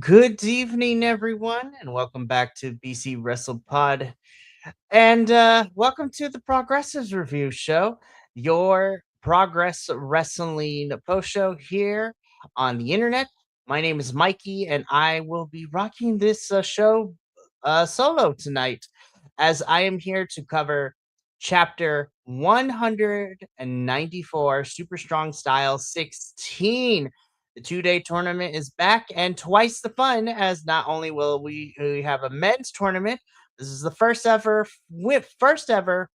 Good evening, everyone, and welcome back to BC Wrestle Pod. And welcome to the Progressives Review Show, your progress wrestling post show here on the internet. My name is Mikey, and I will be rocking this show solo tonight as I am here to cover chapter 194 Super Strong Style 16. The 2-day tournament is back and twice the fun, as not only will we have a men's tournament. This is the first ever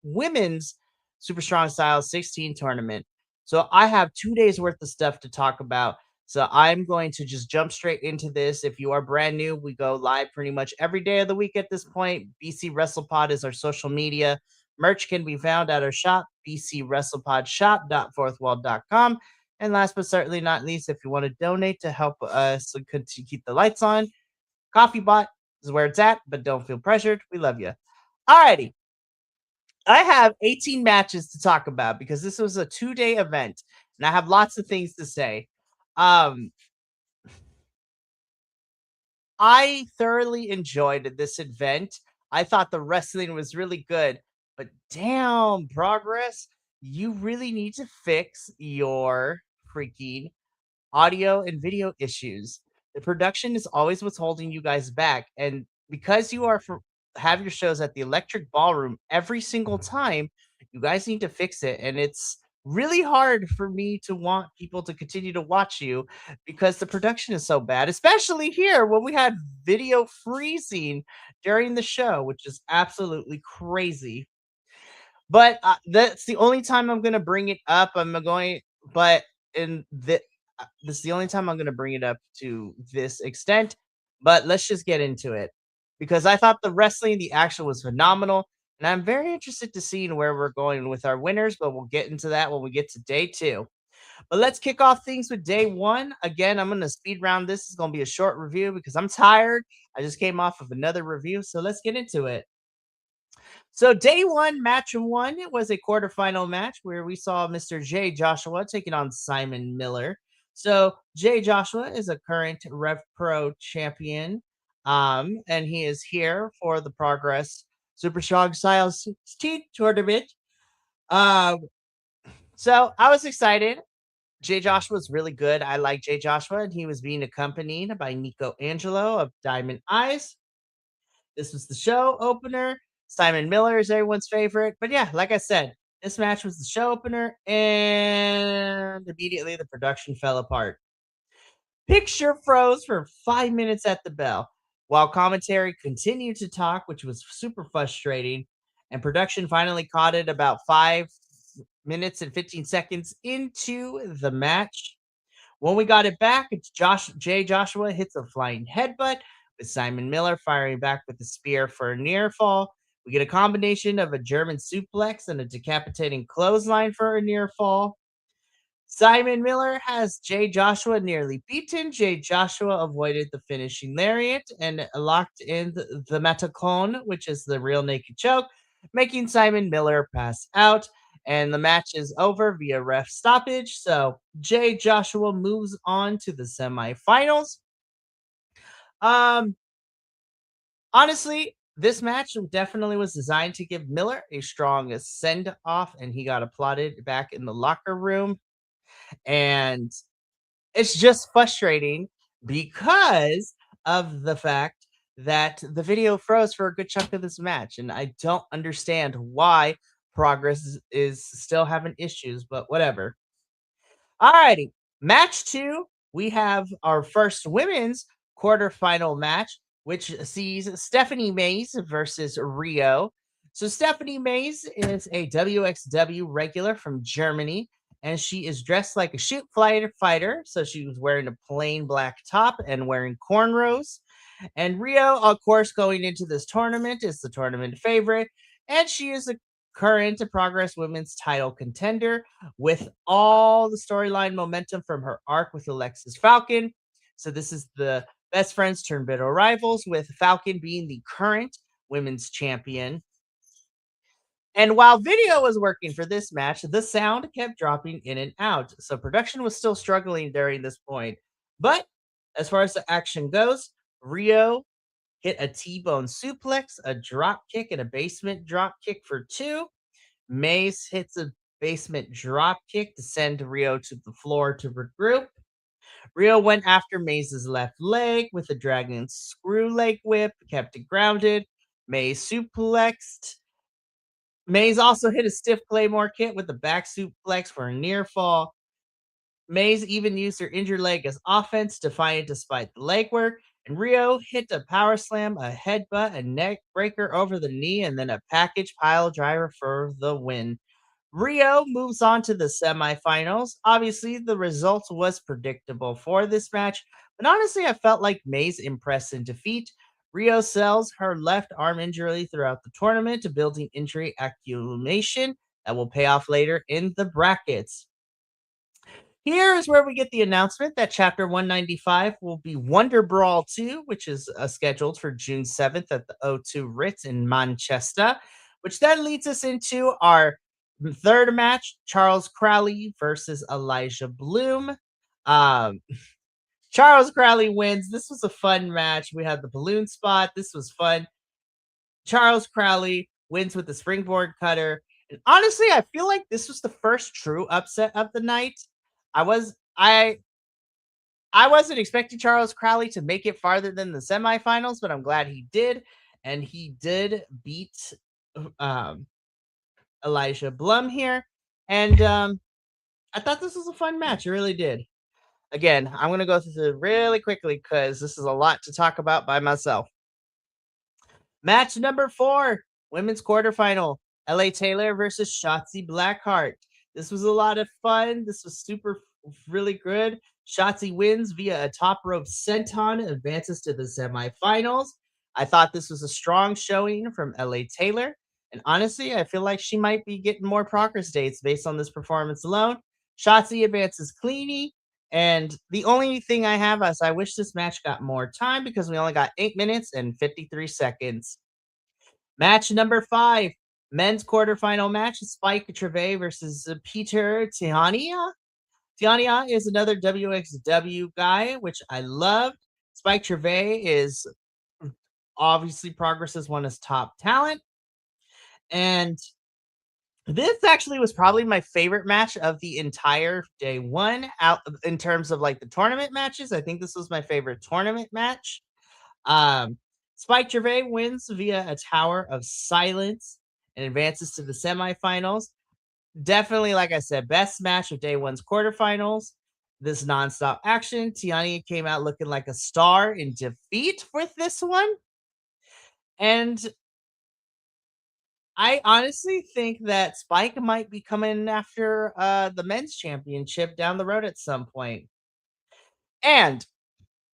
women's Super Strong Style 16 tournament. So I have 2 days worth of stuff to talk about. So I'm going to just jump straight into this. If you are brand new, we go live pretty much every day of the week at this point. BC WrestlePod is our social media. Merch can be found at our shop, bcwrestlepodshop.fourthwall.com. And last but certainly not least, if you want to donate to help us to keep the lights on, Coffee Bot is where it's at, but don't feel pressured. We love you. Alrighty. I have 18 matches to talk about because this was a 2-day event, and I have lots of things to say. Um, I thoroughly enjoyed this event. I thought the wrestling was really good, but damn, Progress, you really need to fix your freaking audio and video issues. The production is always what's holding you guys back. And because have your shows at the Electric Ballroom every single time, you guys need to fix it. And it's really hard for me to want people to continue to watch you because the production is so bad, especially here when we had video freezing during the show, which is absolutely crazy. But that's the only time I'm going to bring it up. But in the this is the only time I'm going to bring it up to this extent. But let's just get into it because I thought the wrestling, the action was phenomenal, and I'm very interested to see where we're going with our winners. But we'll get into that when we get to day two. But let's kick off things with day one. Again, I'm going to speed round this. It's going to be a short review because I'm tired. I just came off of another review, so let's get into it. So day one, match one, it was a quarterfinal match where we saw Mr. Jay Joshua taking on Simon Miller. So Jay Joshua is a current Rev Pro champion, and he is here for the Progress Super Strong Style 16 tournament. Um, so I was excited. Jay Joshua was really good. I like Jay Joshua, and he was being accompanied by Nico Angelo of Diamond Eyes. This was the show opener. Simon Miller is everyone's favorite. But yeah, like I said, this match was the show opener, and immediately the production fell apart. Picture froze for 5 minutes at the bell, while commentary continued to talk, which was super frustrating. And production finally caught it about 5 minutes and 15 seconds into the match. When we got it back, it's Jay Joshua hits a flying headbutt with Simon Miller firing back with the spear for a near fall. We get a combination of a German suplex and a decapitating clothesline for a near fall. Simon Miller has Jay Joshua nearly beaten. Jay Joshua avoided the finishing lariat and locked in the Matacon, which is the real naked choke, making Simon Miller pass out. And the match is over via ref stoppage. So Jay Joshua moves on to the semifinals. Um, Honestly, this match definitely was designed to give Miller a strong send off, and he got applauded back in the locker room. And it's just frustrating because of the fact that the video froze for a good chunk of this match, and I don't understand why Progress is still having issues, but whatever. Alrighty, match two, we have our first women's quarterfinal match, which sees Stephanie Mays versus Rio. So Stephanie Mays is a WXW regular from Germany, and she is dressed like a shoot fighter. So she was wearing a plain black top and wearing cornrows. And Rio, of course, going into this tournament is the tournament favorite, and she is a current Progress Women's title contender with all the storyline momentum from her arc with Alexis Falcon. So this is the best friends turn bitter rivals, with Falcon being the current women's champion. And while video was working for this match, the sound kept dropping in and out. So production was still struggling during this point. But as far as the action goes, Rio hit a T-bone suplex, a drop kick, and a basement drop kick for 2. Mace hits a basement drop kick to send Rio to the floor to regroup. Rio went after Maze's left leg with a dragon screw leg whip, kept it grounded. Maze suplexed. Maze also hit a stiff Claymore kick with a back suplex for a near fall. Maze even used her injured leg as offense, defiant despite the legwork. And Rio hit a power slam, a headbutt, a neck breaker over the knee, and then a package pile driver for the win. Rio moves on to the semifinals. Obviously, the result was predictable for this match, but honestly, I felt like Maze impressed in defeat. Rio sells her left arm injury throughout the tournament, building injury accumulation that will pay off later in the brackets. Here is where we get the announcement that Chapter 195 will be Wonder Brawl 2, which is scheduled for June 7th at the O2 Ritz in Manchester, which then leads us into our third match, Charles Crowley versus Elijah Bloom. Um, Charles Crowley wins. This was a fun match. We had the balloon spot. This was fun. Charles Crowley wins with the springboard cutter. And honestly, I feel like this was the first true upset of the night. I was I wasn't expecting Charles Crowley to make it farther than the semifinals, but I'm glad he did. And he did beat um, Elijah Blum here. And I thought this was a fun match. I really did. Again, I'm going to go through this really quickly because this is a lot to talk about by myself. Match number 4, women's quarterfinal, LA Taylor versus Shotzi Blackheart. This was a lot of fun. This was really good. Shotzi wins via a top rope senton, advances to the semifinals. I thought this was a strong showing from LA Taylor. And honestly, I feel like she might be getting more progress dates based on this performance alone. Shotzi advances cleanly. And the only thing I have is I wish this match got more time because we only got 8 minutes and 53 seconds. Match number 5, men's quarterfinal match, Spike Trevay versus Peter Tiania. Tiania is another WXW guy, which I love. Spike Trevay is obviously Progress as one as top talent. And this actually was probably my favorite match of the entire day one out in terms of like the tournament matches. I think this was my favorite tournament match. Um, Spike Gervais wins via a Tower of Silence and advances to the semifinals. Definitely, like I said, best match of day one's quarterfinals. This nonstop action. Tiani came out looking like a star in defeat with this one. And I honestly think that Spike might be coming after the men's championship down the road at some point. And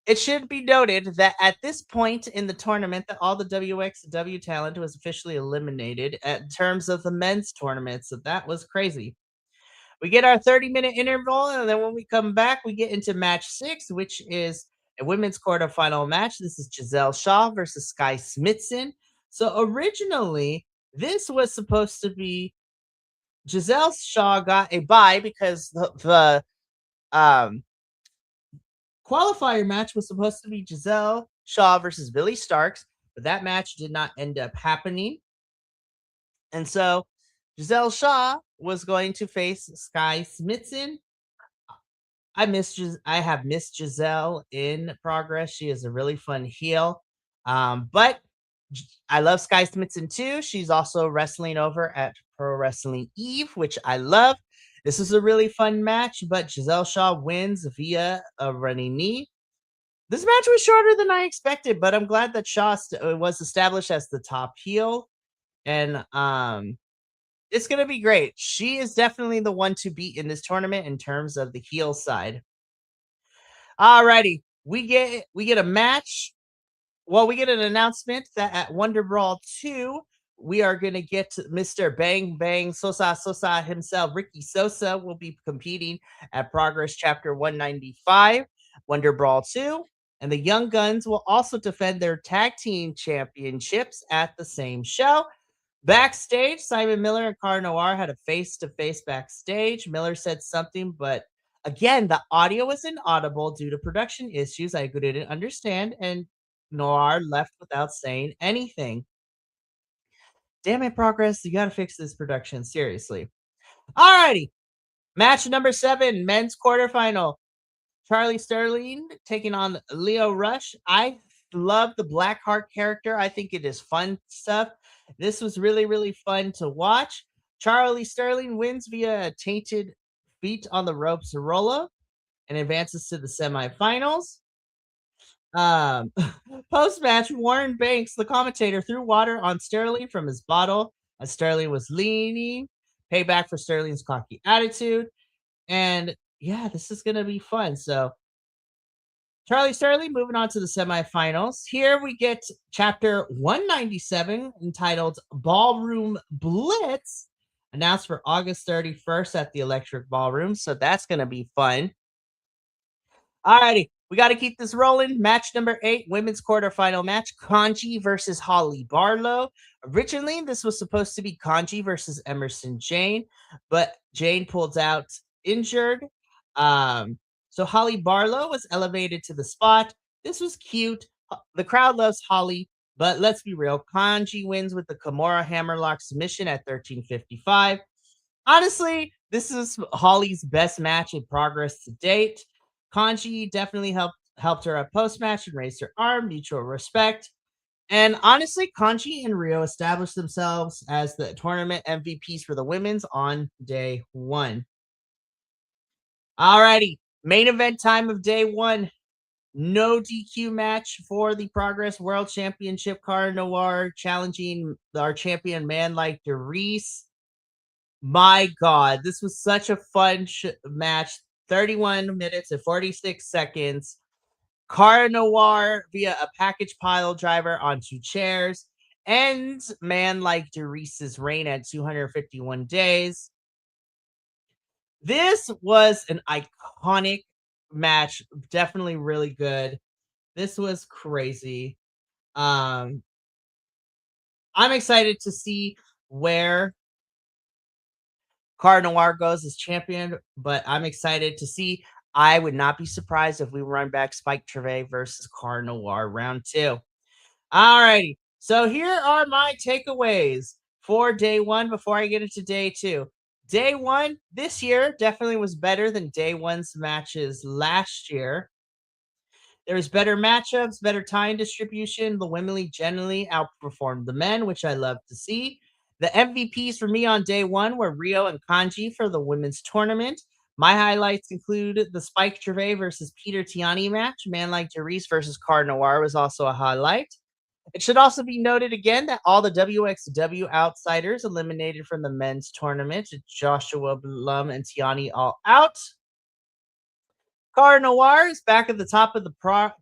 it should be noted that at this point in the tournament, that all the WXW talent was officially eliminated in terms of the men's tournament. So that was crazy. We get our 30-minute interval, and then when we come back, we get into match 6, which is a women's quarterfinal match. This is Giselle Shaw versus Sky Smithson. So originally, this was supposed to be Giselle Shaw got a bye because the qualifier match was supposed to be Giselle Shaw versus Billy Starks, but that match did not end up happening. And so Giselle Shaw was going to face Sky Smithson. I have missed Giselle in Progress. She is a really fun heel. But I love Sky Smithson too. She's also wrestling over at Pro Wrestling Eve, which I love. This is a really fun match, but Giselle Shaw wins via a running knee. This match was shorter than I expected, but I'm glad that Shaw was established as the top heel, and it's gonna be great. She is definitely the one to beat in this tournament in terms of the heel side. Alrighty, we get a match. Well, we get an announcement that at Wonder Brawl 2, we are gonna get Mr. Bang Bang Sosa himself, Ricky Sosa, will be competing at Progress Chapter 195, Wonder Brawl 2. And the Young Guns will also defend their tag team championships at the same show. Backstage, Simon Miller and Car Noir had a face-to-face backstage. Miller said something, but again, the audio was inaudible due to production issues I couldn't understand. And Noir left without saying anything. Damn it, Progress. You gotta fix this production. Seriously. Alrighty. Match number 7, men's quarterfinal. Charlie Sterling taking on Leo Rush. I love the Blackheart character. I think it is fun stuff. This was really, really fun to watch. Charlie Sterling wins via a tainted feet on the ropes roll and advances to the semifinals. Um, Post match, Warren Banks, the commentator, threw water on Sterling from his bottle as Sterling was leaning. Payback for Sterling's cocky attitude. And yeah, this is going to be fun. So, Charlie Sterling moving on to the semifinals. Here we get chapter 197 entitled Ballroom Blitz, announced for August 31st at the Electric Ballroom. So, that's going to be fun. Alrighty, we got to keep this rolling. Match number 8, women's quarterfinal match: Kanji versus Holly Barlow. Originally, this was supposed to be Kanji versus Emerson Jane, but Jane pulled out injured. So Holly Barlow was elevated to the spot. This was cute. The crowd loves Holly, but let's be real. Kanji wins with the Kimura Hammerlock submission at 13:55. Honestly, this is Holly's best match in progress to date. Kanji definitely helped her up post match and raised her arm, mutual respect. And honestly, Kanji and Rio established themselves as the tournament MVPs for the women's on day 1. Alrighty, main event time of day 1. No DQ match for the Progress World Championship. Cara Noir challenging our champion man like Derice. My God, this was such a fun match. 31 minutes and 46 seconds. Cara Noir via a package pile driver onto chairs ends man like Derice's reign at 251 days. This was an iconic match. Definitely really good. This was crazy. Um, I'm excited to see where Cara Noir goes as champion, but I'm excited to see. I would not be surprised if we run back Spike Treve versus Cara Noir round 2. Alrighty. So here are my takeaways for day 1 before I get into day 2. Day 1 this year definitely was better than day 1's matches last year. There was better matchups, better time distribution. The women generally outperformed the men, which I love to see. The MVPs for me on day 1 were Rio and Kanji for the women's tournament. My highlights include the Spike Treve versus Peter Tiani match. Man like Derice versus Cara Noir was also a highlight. It should also be noted again that all the WXW outsiders eliminated from the men's tournament, Joshua Blum and Tiani all out. Cara Noir is back at the top of the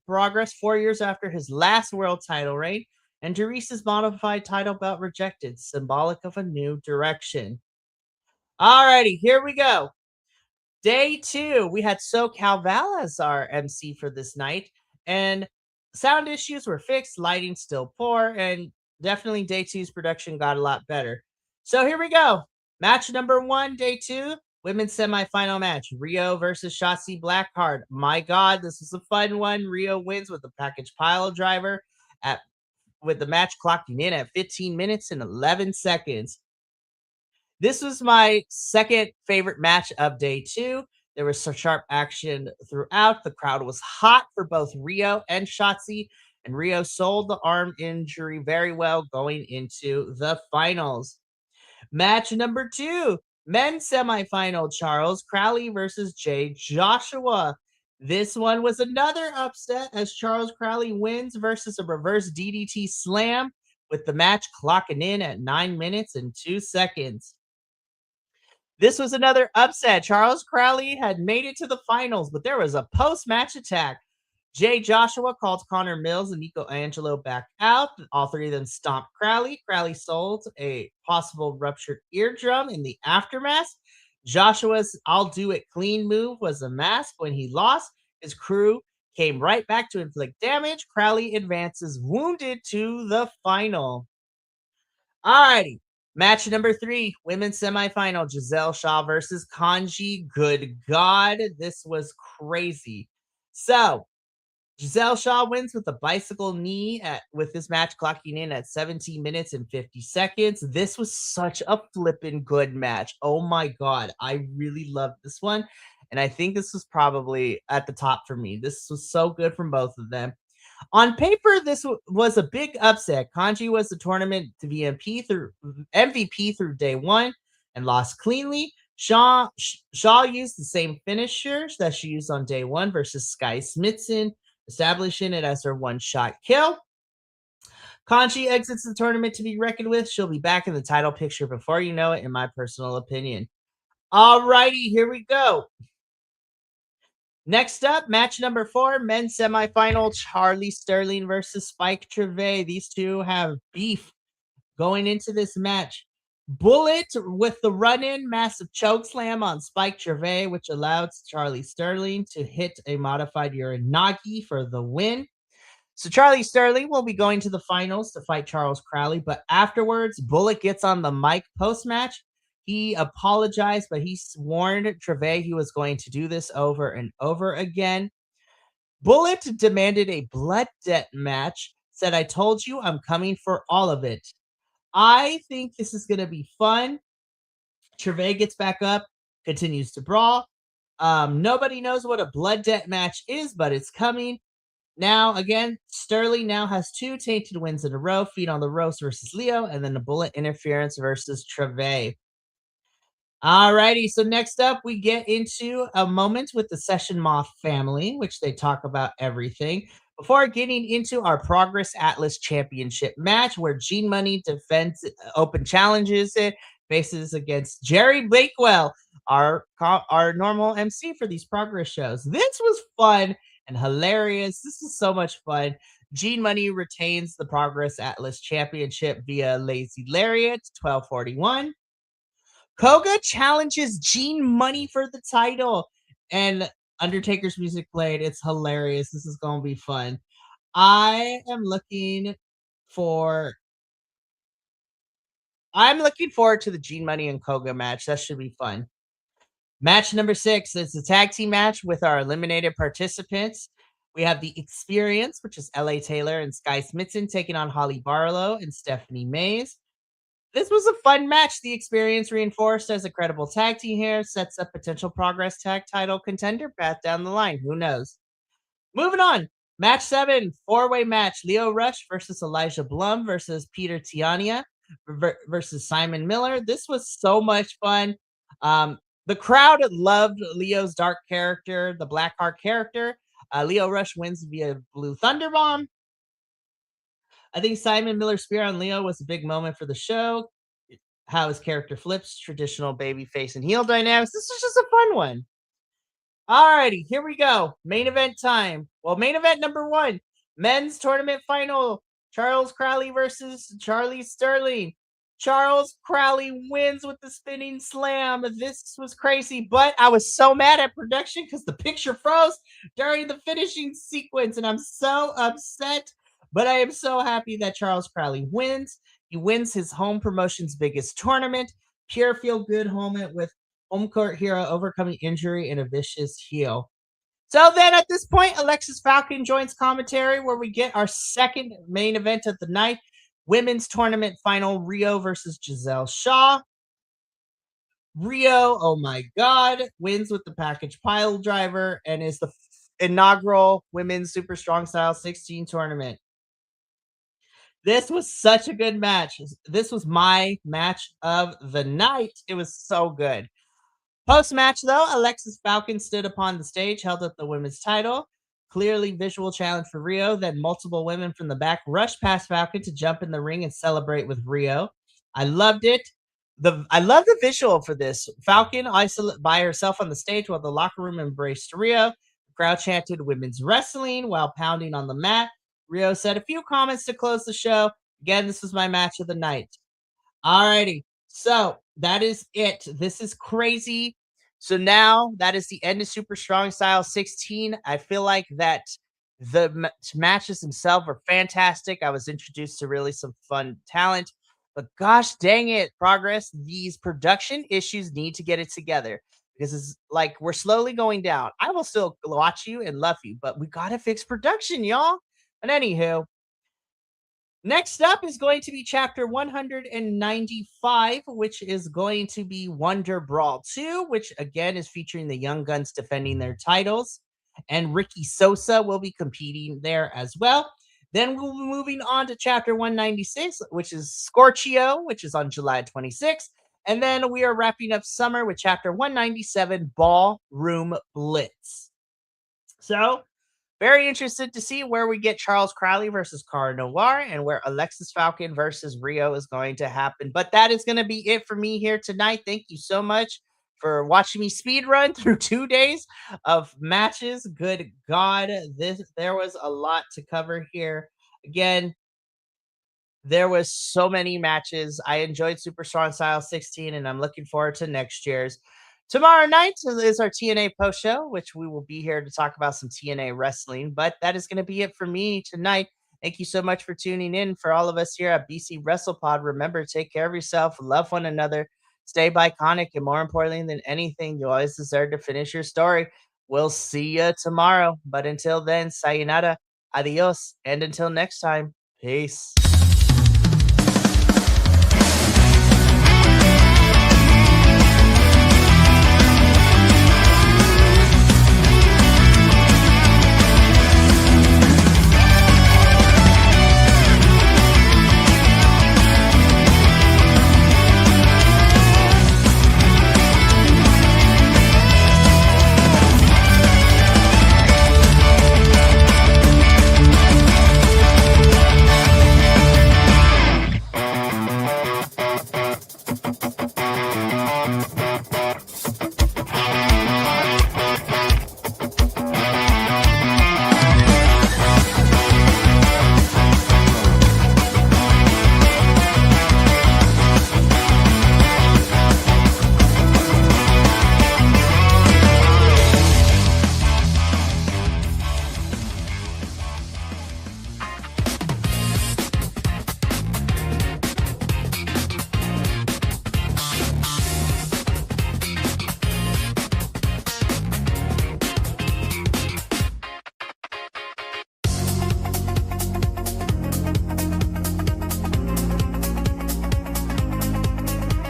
progress 4 years after his last world title reign, and Derice's modified title belt rejected, symbolic of a new direction. Alrighty, here we go. Day 2, we had SoCal Val as our MC for this night, and sound issues were fixed, lighting still poor, and definitely day 2's production got a lot better. So here we go. Match number 1, day 2, women's semifinal match. Rio versus Shotzi Blackheart. My God, this is a fun one. Rio wins with the package pile driver with the match clocking in at 15 minutes and 11 seconds. This was my second favorite match of day 2. There was some sharp action throughout. The crowd was hot for both Rio and Shotzi, and Rio sold the arm injury very well going into the finals. Match number 2, men's semifinal: Charles Crowley versus Jay Joshua. This one was another upset as Charles Crowley wins versus a reverse DDT slam, with the match clocking in at 9 minutes and 2 seconds. This was another upset. Charles Crowley had made it to the finals, but there was a post-match attack. Jay Joshua called Connor Mills and Nico Angelo back out. All three of them stomped Crowley. Crowley sold a possible ruptured eardrum in the aftermath. Joshua's "I'll do it clean" move was a mask. When he lost, his crew came right back to inflict damage. Crowley advances wounded to the final. Alrighty. Match number 3, women's semifinal: Giselle Shaw versus Kanji. Good God, this was crazy. So, Giselle Shaw wins with a bicycle knee with this match clocking in at 17 minutes and 50 seconds. This was such a flippin' good match. Oh my god, I really loved this one. And I think this was probably at the top for me. This was so good from both of them. On paper, this was a big upset. Kanji was the tournament to be MVP through day one and lost cleanly. Shaw used the same finishers that she used on day one versus Sky Smithson, establishing it as her one-shot kill. Kanji exits the tournament to be reckoned with. She'll be back in the title picture before you know it, in my personal opinion. Alrighty, here we go. Next up, match number 4, men's semifinal, Charlie Sterling versus Spike Trevay. These two have beef going into this match. Bullet with the run-in massive choke slam on Spike Trevay, which allowed Charlie Sterling to hit a modified Uranagi for the win. So Charlie Sterling will be going to the finals to fight Charles Crowley, but afterwards, Bullet gets on the mic post-match. He apologized, but he warned Trevay he was going to do this over and over again. Bullet demanded a blood debt match, said, "I told you I'm coming for all of it." I think this is going to be fun. Trevay gets back up, continues to brawl. Nobody knows what a blood debt match is, but it's coming. Now, again, Sterling now has 2 tainted wins in a row, Feet on the Ropes versus Leo, and then a Bullet Interference versus Trevay. Alrighty, so next up, we get into a moment with the Session Moth family, which they talk about everything. Before getting into our Progress Atlas Championship match, where Gene Money defends open challenges it, faces against Jerry Bakewell, our normal MC for these Progress shows. This was fun and hilarious. This is so much fun. Gene Money retains the Progress Atlas Championship via Lazy Lariat, 1241. Koga challenges Gene Money for the title, and Undertaker's music played. It's hilarious. This is going to be fun. I am looking for. I'm looking forward to the Gene Money and Koga match. That should be fun. Match number 6 is the tag team match with our eliminated participants. We have the Experience, which is LA Taylor and Sky Smithson, taking on Holly Barlow and Stephanie Mays. This was a fun match. The Experience, reinforced as a credible tag team here, sets up potential Progress tag title contender path down the line. Who knows? Moving on. Match 7, 4-way match. Leo Rush versus Elijah Blum versus Peter Tiania versus Simon Miller. This was so much fun. The crowd loved Leo's dark character, the Blackheart character. Leo Rush wins via Blue Thunderbomb. I think Simon Miller's spear on Leo was a big moment for the show. How his character flips traditional baby face and heel dynamics. This was just a fun one. Alrighty, here we go. Main event time. Well, main event number 1, men's tournament final. Charles Crowley versus Charlie Sterling. Charles Crowley wins with the spinning slam. This was crazy, but I was so mad at production because the picture froze during the finishing sequence, and I'm so upset. But I am so happy that Charles Crowley wins. He wins his home promotion's biggest tournament. Pure feel good moment with home court hero overcoming injury and a vicious heel. So then at this point, Alexis Falcon joins commentary where we get our second main event of the night. Women's tournament final, Rio versus Giselle Shaw. Rio, oh my God, wins with the package pile driver and is the inaugural Women's Super Strong Style 16 tournament. This was such a good match. This was my match of the night. It was so good. Post-match, though, Alexis Falcon stood upon the stage, held up the women's title. Clearly visual challenge for Rio. Then multiple women from the back rushed past Falcon to jump in the ring and celebrate with Rio. I loved it. I love the visual for this. Falcon by herself on the stage while the locker room embraced Rio. The crowd chanted women's wrestling while pounding on the mat. Rio said a few comments to close the show. Again, this was my match of the night. Alrighty. So that is it. This is crazy. So now that is the end of Super Strong Style 16. I feel like that the matches themselves are fantastic. I was introduced to really some fun talent, but gosh dang it, Progress, these production issues need to get it together because it's like we're slowly going down. I will still watch you and love you, but we gotta fix production, y'all. But anywho, next up is going to be chapter 195, which is going to be Wonder Brawl 2, which again is featuring the Young Guns defending their titles. And Ricky Sosa will be competing there as well. Then we'll be moving on to chapter 196, which is Scorchio, which is on July 26th. And then we are wrapping up summer with chapter 197, Ballroom Blitz. So very interested to see where we get Charles Crowley versus Cara Noir and where Alexis Falcon versus Rio is going to happen. But that is going to be it for me here tonight. Thank you so much for watching me speed run through 2 days of matches. Good God, there was a lot to cover here. Again, there was so many matches. I enjoyed Super Strong Style 16, and I'm looking forward to next year's. Tomorrow night is our TNA post show, which we will be here to talk about some TNA wrestling. But that is going to be it for me tonight. Thank you so much for tuning in. For all of us here at BC WrestlePod, remember, take care of yourself, love one another, stay iconic, and more importantly than anything, you always deserve to finish your story. We'll see you tomorrow. But until then, sayonara, adios, and until next time, peace.